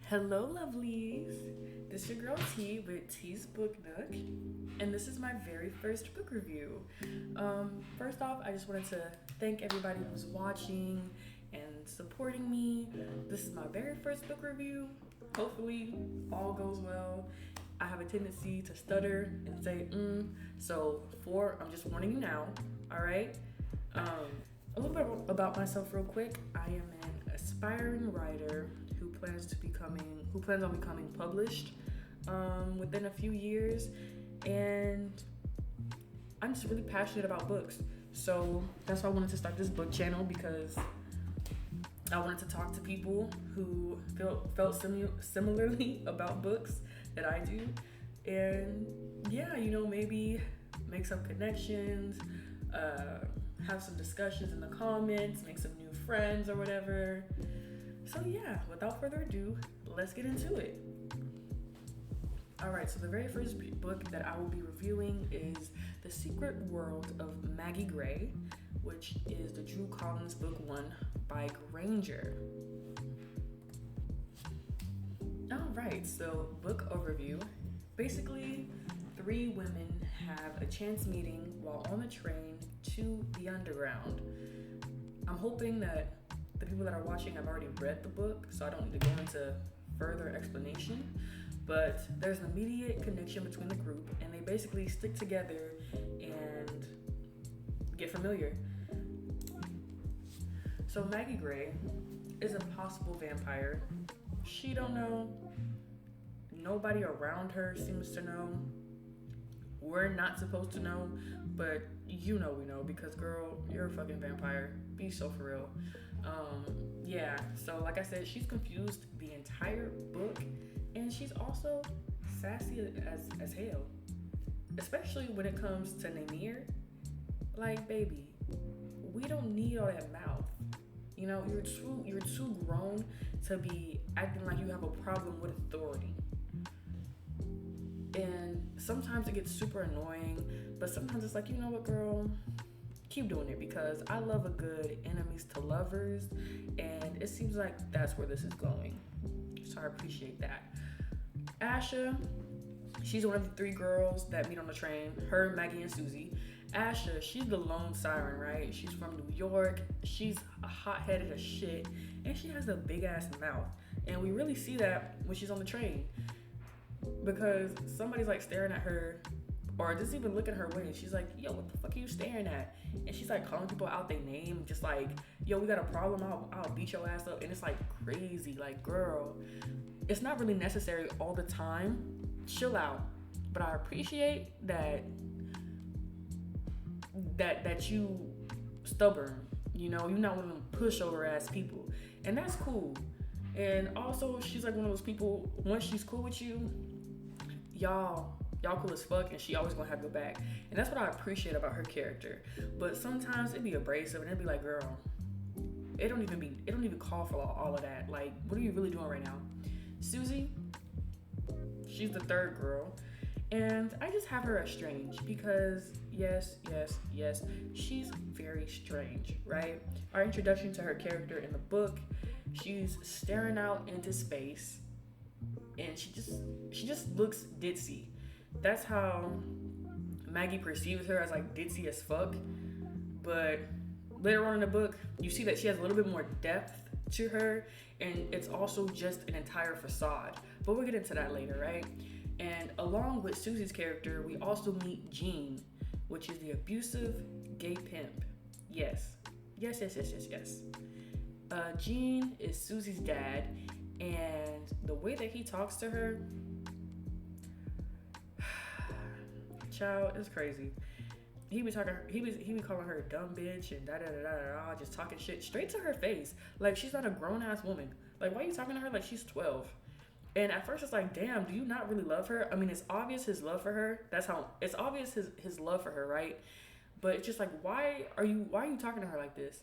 Hello, lovelies. This is your girl T with T's Book Nook, and this is my very first book review. First off, I just wanted to thank everybody who's watching and supporting me. This is my very first book review. Hopefully, all goes well. I have a tendency to stutter and say so I'm just warning you now. All right. A little bit about myself, real quick. I am an aspiring writer who plans on becoming published within a few years, and I'm just really passionate about books. So that's why I wanted to start this book channel, because I wanted to talk to people who felt similarly about books that I do, and yeah, maybe make some connections, have some discussions in the comments, make some new friends or whatever. So yeah, without further ado, let's get into it. Alright, so the very first book that I will be reviewing is The Secret World of Maggie Grey, which is the Drew Collins book 1 by Granger. Alright, so book overview. Basically, 3 women have a chance meeting while on the train to the underground. I'm hoping that the people that are watching have already read the book, so I don't need to go into further explanation. But there's an immediate connection between the group, and they basically stick together and get familiar. So Maggie Grey is a possible vampire. She don't know. Nobody around her seems to know. We're not supposed to know, but we know, because girl, you're a fucking vampire. Be so for real. Yeah, so like I said, she's confused the entire book, and she's also sassy as hell. Especially when it comes to Naimir. Like, baby, we don't need all that mouth. You're too grown to be acting like you have a problem with authority. And sometimes it gets super annoying, but sometimes it's like, you know what, girl? Keep doing it, because I love a good enemies to lovers, and it seems like that's where this is going. So I appreciate that. Asha, she's one of the 3 girls that meet on the train. Her, Maggie, and Susie. Asha, she's the lone siren, right? She's from New York. She's hot-headed as shit, and she has a big-ass mouth. And we really see that when she's on the train, because somebody's like staring at her, or just even looking her way, and she's like, yo, what the fuck are you staring at? And she's like calling people out their name, just like, yo, we got a problem, I'll beat your ass up. And it's like crazy. Like, girl, it's not really necessary all the time. Chill out. But I appreciate that you stubborn. You're not one of them pushover ass people, and that's cool. And also, she's like one of those people, once she's cool with you, y'all cool as fuck, and she always gonna have your back. And that's what I appreciate about her character. But sometimes it'd be abrasive, and it'd be like, girl, it don't even call for all of that. Like, what are you really doing right now? Susie, she's the 3rd girl, and I just have her as strange, because yes, she's very strange, right? Our introduction to her character in the book, she's staring out into space, and she just looks ditzy. That's how Maggie perceives her, as like ditzy as fuck. But later on in the book, you see that she has a little bit more depth to her, and it's also just an entire facade. But we'll get into that later, right? And along with Susie's character, we also meet Jean, which is the abusive gay pimp. Yes. Jean is Susie's dad, and the way that he talks to her, child, it's crazy. He be calling her a dumb bitch and just talking shit straight to her face. Like, she's not a grown ass woman. Like, why are you talking to her like she's 12? And at first it's like, damn, do you not really love her? I mean, it's obvious his love for her. It's obvious his love for her, right? But it's just like, why are you talking to her like this?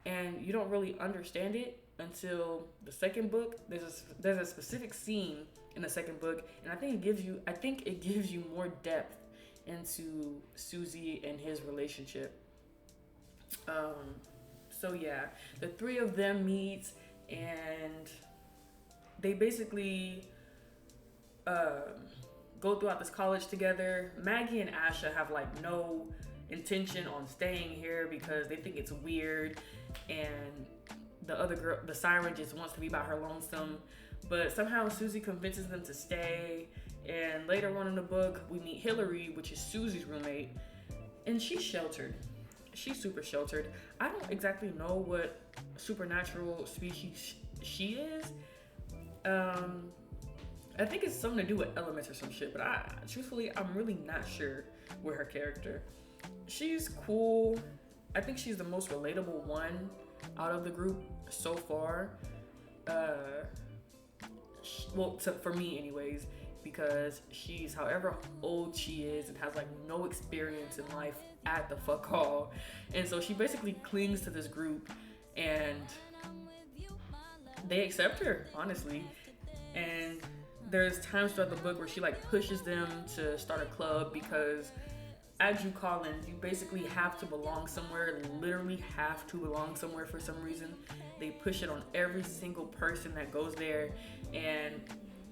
And you don't really understand it until the second book. There's a specific scene in the second book, and I think it gives you more depth into Susie and his relationship. So yeah, the 3 of them meet, and they basically uh, go throughout this college together. Maggie and Asha have like no intention on staying here because they think it's weird, and the other girl, the siren, just wants to be by her lonesome. But somehow Susie convinces them to stay. And later on in the book, we meet Hillary, which is Susie's roommate, and she's sheltered. She's super sheltered. I don't exactly know what supernatural species she is. I think it's something to do with elements or some shit, but truthfully, I'm really not sure with her character. She's cool. I think she's the most relatable one out of the group so far. For me anyways, because she's however old she is and has like no experience in life at the fuck all. And so she basically clings to this group and they accept her, honestly. And there's times throughout the book where she like pushes them to start a club because as you call in, you basically have to belong somewhere, literally have to belong somewhere for some reason. They push it on every single person that goes there, and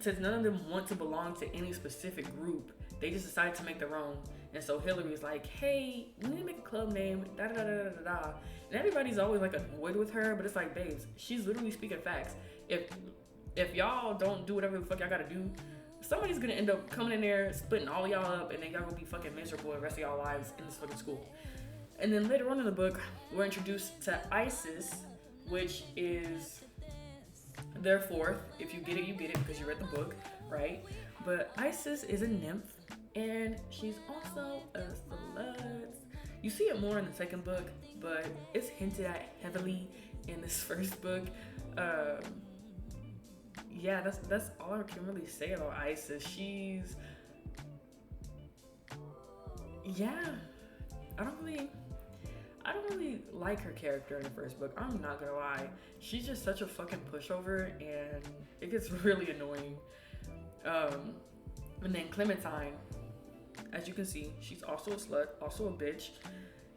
since none of them want to belong to any specific group, they just decide to make their own. And so Hillary's like, hey, we need to make a club name, da da da da da da. And everybody's always like annoyed with her, but it's like, babes, she's literally speaking facts. If y'all don't do whatever the fuck y'all gotta do, somebody's gonna end up coming in there, splitting all y'all up, and then y'all gonna be fucking miserable the rest of y'all lives in this fucking school. And then later on in the book, we're introduced to Isis, which is their fourth. If you get it, you get it because you read the book, right? But Isis is a nymph, and she's also a slut. You see it more in the second book, but it's hinted at heavily in this first book. Yeah, that's all I can really say about Isis. She's, yeah, I don't really like her character in the first book. I'm not gonna lie. She's just such a fucking pushover, and it gets really annoying. And then Clementine, as you can see, she's also a slut, also a bitch.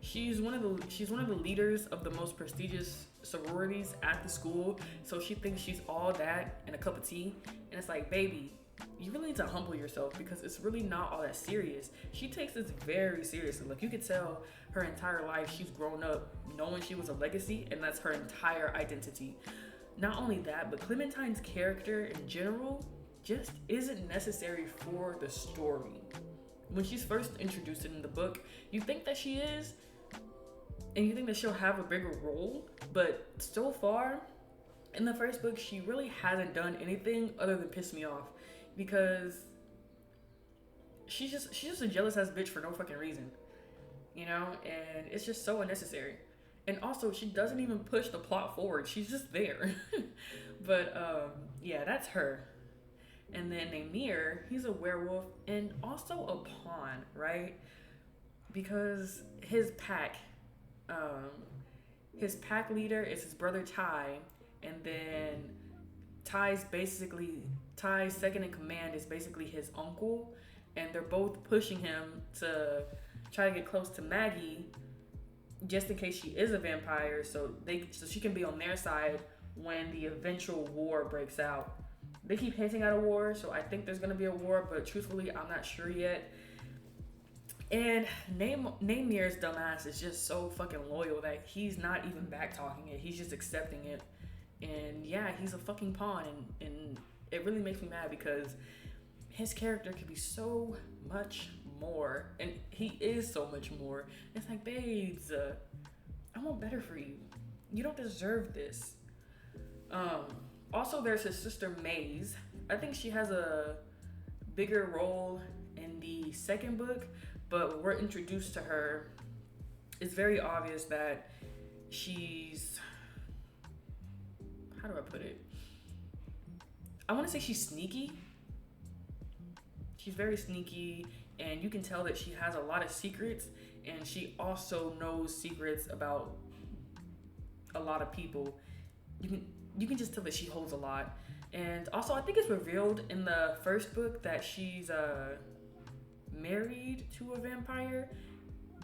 She's one of the leaders of the most prestigious sororities at the school, so she thinks she's all that and a cup of tea. And it's like, baby, you really need to humble yourself because it's really not all that serious. She takes this very seriously. Like, you could tell her entire life she's grown up knowing she was a legacy, and that's her entire identity. Not only that, but Clementine's character in general just isn't necessary for the story. When she's first introduced in the book, you think that she is, and you think that she'll have a bigger role, but so far in the first book, she really hasn't done anything other than piss me off, because she's just a jealous ass bitch for no fucking reason, you know, and it's just so unnecessary. And also, she doesn't even push the plot forward. She's just there. But yeah, that's her. And then Namir, he's a werewolf and also a pawn, right? Because his pack leader is his brother Ty, and then Ty's second in command is basically his uncle, and they're both pushing him to try to get close to Maggie, just in case she is a vampire, so she can be on their side when the eventual war breaks out. They keep hinting at a war, so I think there's gonna be a war, but truthfully, I'm not sure yet. And Namir's dumbass is just so fucking loyal that he's not even back talking it. He's just accepting it. And yeah, he's a fucking pawn, and it really makes me mad because his character could be so much more, and he is so much more. It's like, babes, I want better for you. You don't deserve this. Also, there's his sister Maze. I think she has a bigger role in the second book, but when we're introduced to her, it's very obvious that she's, how do I put it? I want to say she's sneaky. She's very sneaky, and you can tell that she has a lot of secrets, and she also knows secrets about a lot of people. You can just tell that she holds a lot. And also, I think it's revealed in the first book that she's married to a vampire.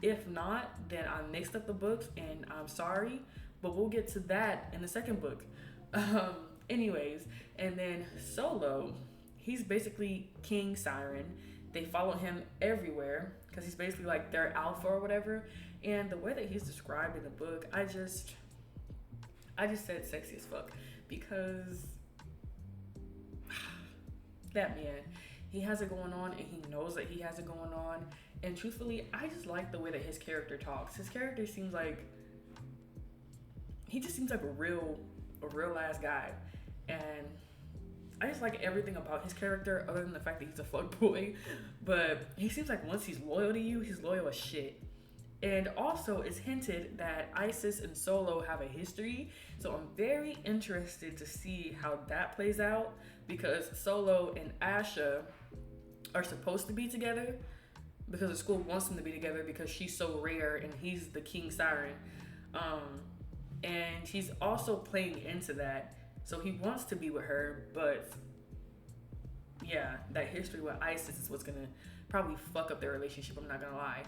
If not, then I mixed up the books and I'm sorry, but we'll get to that in the second book. Anyways, And then Solo, he's basically King Siren. They follow him everywhere because he's basically like their alpha or whatever. And the way that he's described in the book, I just said sexy as fuck because that man, he has it going on and he knows that he has it going on. And truthfully, I just like the way that his character talks. His character seems like he just seems like a real ass guy. And I just like everything about his character other than the fact that he's a fuckboy. But he seems like once he's loyal to you, he's loyal as shit. And also, it's hinted that Isis and Solo have a history. So I'm very interested to see how that plays out because Solo and Asha are supposed to be together because the school wants them to be together because she's so rare and he's the King Siren. And he's also playing into that. So he wants to be with her, but yeah, that history with Isis is what's gonna probably fuck up their relationship, I'm not gonna lie.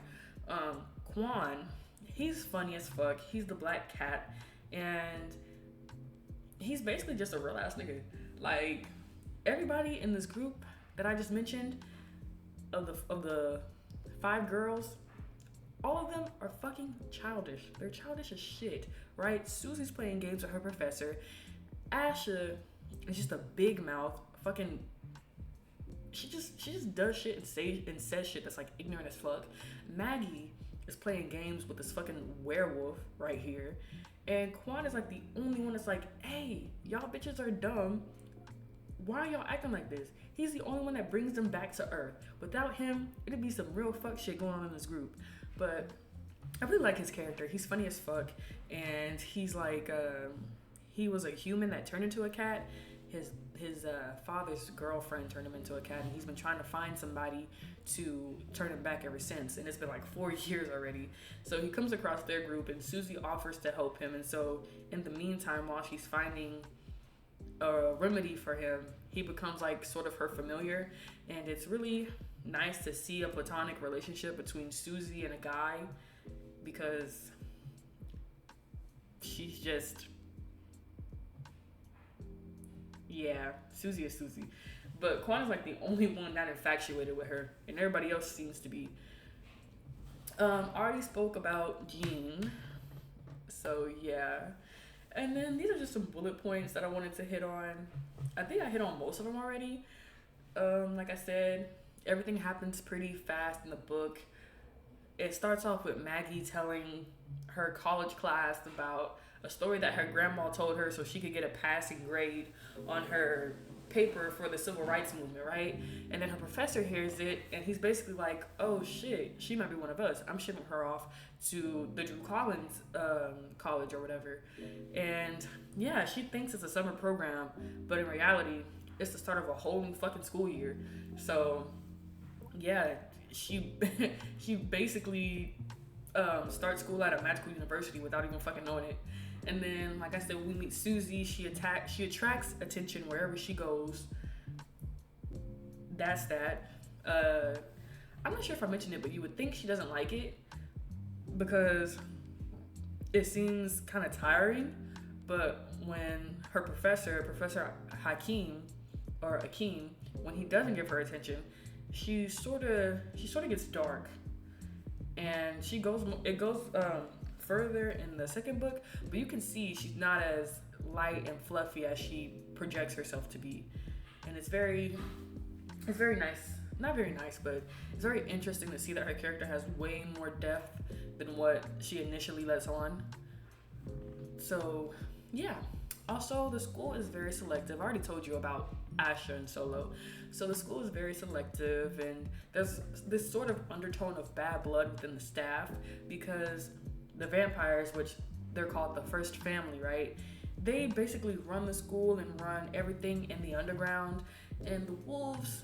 Quan, he's funny as fuck. He's the black cat, and he's basically just a real ass nigga. Like, everybody in this group that I just mentioned, of the 5 girls, all of them are fucking childish. They're childish as shit, right? Susie's playing games with her professor. Asha is just a big mouth. Fucking, she just does shit and says shit that's like ignorant as fuck. Maggie is playing games with this fucking werewolf right here, and Quan is like the only one that's like, hey, y'all bitches are dumb. Why are y'all acting like this? He's the only one that brings them back to Earth. Without him, it'd be some real fuck shit going on in this group. But I really like his character. He's funny as fuck, and he's like, he was a human that turned into a cat. His father's girlfriend turned him into a cat, and he's been trying to find somebody to turn him back ever since. And it's been like 4 years already. So he comes across their group, and Susie offers to help him. And so in the meantime, while she's finding a remedy for him, he becomes like sort of her familiar. And it's really nice to see a platonic relationship between Susie and a guy, because she's just, yeah, Susie is Susie. But Quan is like the only one not infatuated with her, and everybody else seems to be. Already spoke about Jean, so yeah. And then these are just some bullet points that I wanted to hit on. I think I hit on most of them already. Like I said, everything happens pretty fast in the book. It starts off with Maggie telling her college class about a story that her grandma told her so she could get a passing grade on her paper for the civil rights movement, right? And then her professor hears it, and he's basically like, oh shit, she might be one of us. I'm shipping her off to the Drew Collins college or whatever. And yeah, she thinks it's a summer program, but in reality, it's the start of a whole new fucking school year. So yeah, she basically starts school at a magical university without even fucking knowing it. And then, like I said, when we meet Susie, she attracts attention wherever she goes. That's that. I'm not sure if I mentioned it, but you would think she doesn't like it because it seems kind of tiring. But when her Professor Akeem, when he doesn't give her attention, she sort of gets dark, and it goes further in the second book, but you can see she's not as light and fluffy as she projects herself to be. And it's very nice, not very nice, but it's very interesting to see that her character has way more depth than what she initially lets on. So yeah, also the school is very selective. I already told you about Asha and Solo. So the school is very selective, and there's this sort of undertone of bad blood within the staff because the vampires, which they're called the First Family, right? They basically run the school and run everything in the underground. And the wolves,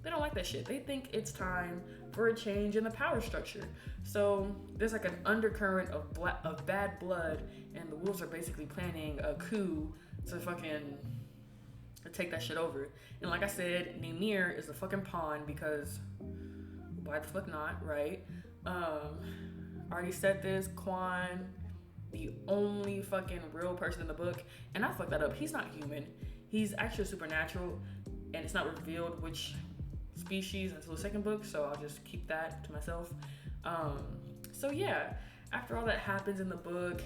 they don't like that shit. They think it's time for a change in the power structure. So there's like an undercurrent of bad blood, and the wolves are basically planning a coup to fucking take that shit over. And like I said, Namir is a fucking pawn because why the fuck not, right? Already said this, Quan, the only fucking real person in the book, and I fucked that up. He's not human. he's actually supernatural, and it's not revealed which species until the second book, so I'll just keep that to myself. So yeah, after all that happens in the book,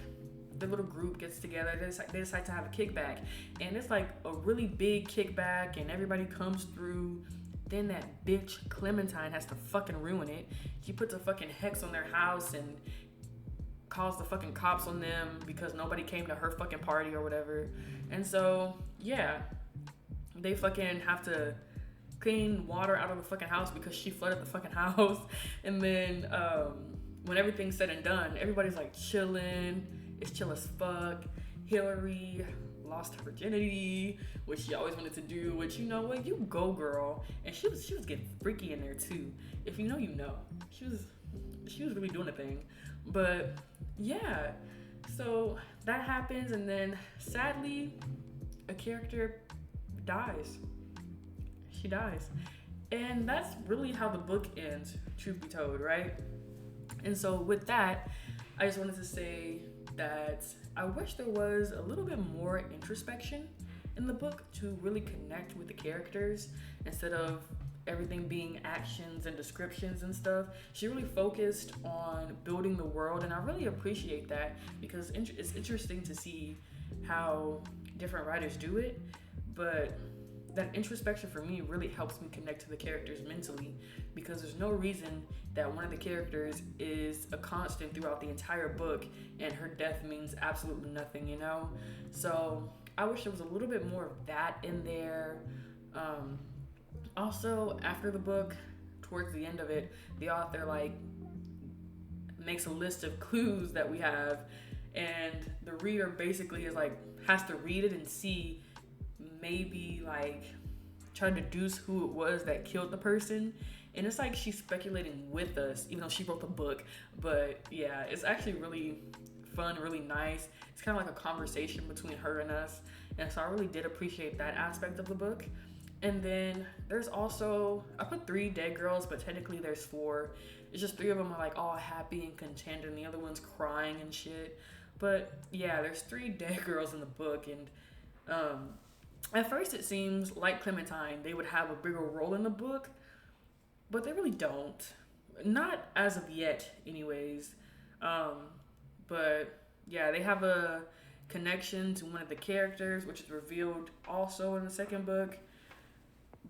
the little group gets together. They decide to have a kickback, and it's like a really big kickback, and everybody comes through. Then that bitch Clementine has to fucking ruin it. She puts a fucking hex on their house and calls the fucking cops on them because nobody came to her fucking party or whatever. And so yeah, they fucking have to clean water out of the fucking house because she flooded the fucking house. And then when everything's said and done, everybody's like chilling. It's chill as fuck. Hillary lost her virginity, which she always wanted to do, which, you know what, you go, girl. And she was getting freaky in there too. If you know, you know. She was really doing a thing. But yeah, so that happens, and then sadly a character dies. She dies. And that's really how the book ends, truth be told, right? And so with that, I just wanted to say that I wish there was a little bit more introspection in the book to really connect with the characters instead of everything being actions and descriptions and stuff. She really focused on building the world, and I really appreciate that because it's interesting to see how different writers do it, but that introspection for me really helps me connect to the characters mentally, because there's no reason that one of the characters is a constant throughout the entire book and her death means absolutely nothing, you know? So I wish there was a little bit more of that in there. Also, after the book, towards the end of it, the author like makes a list of clues that we have, and the reader basically is like has to read it and see, maybe like try to deduce who it was that killed the person. And it's like she's speculating with us, even though she wrote the book. But yeah, it's actually really fun, really nice. It's kind of like a conversation between her and us, and so I really did appreciate that aspect of the book. And then there's also, I put 3 dead girls, but technically there's 4. It's just 3 of them are like all happy and content, and the other one's crying and shit. But yeah, there's 3 dead girls in the book, and at first it seems like Clementine, they would have a bigger role in the book, but they really don't. Not as of yet, anyways. But yeah, they have a connection to one of the characters, which is revealed also in the second book.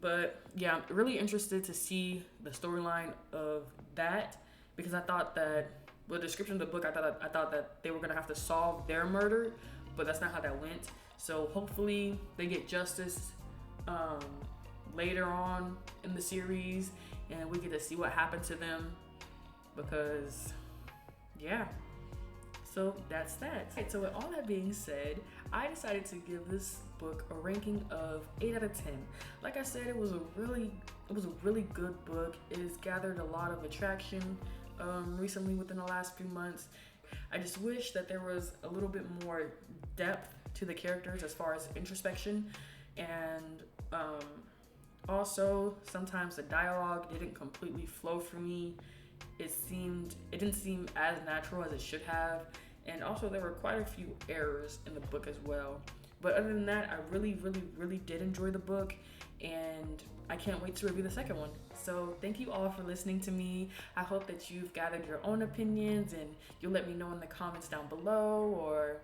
But yeah, I'm really interested to see the storyline of that, because I thought that, with the description of the book, I thought that they were gonna have to solve their murder, but that's not how that went. So hopefully they get justice later on in the series, and we get to see what happened to them, because yeah. So that's that. Right, so with all that being said, I decided to give this book a ranking of 8 out of 10. Like I said, it was a really good book. It has gathered a lot of attraction recently within the last few months. I just wish that there was a little bit more depth to the characters as far as introspection, and also sometimes the dialogue didn't completely flow for me. It didn't seem as natural as it should have, and also there were quite a few errors in the book as well. But other than that, I really did enjoy the book, and I can't wait to review the second one. So thank you all for listening to me. I hope that you've gathered your own opinions, and you'll let me know in the comments down below or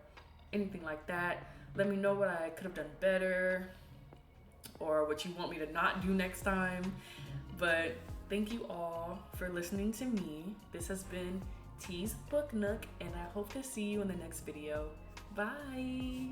anything like that. Let me know what I could have done better or what you want me to not do next time. But thank you all for listening to me. This has been T's Book Nook, and I hope to see you in the next video. Bye.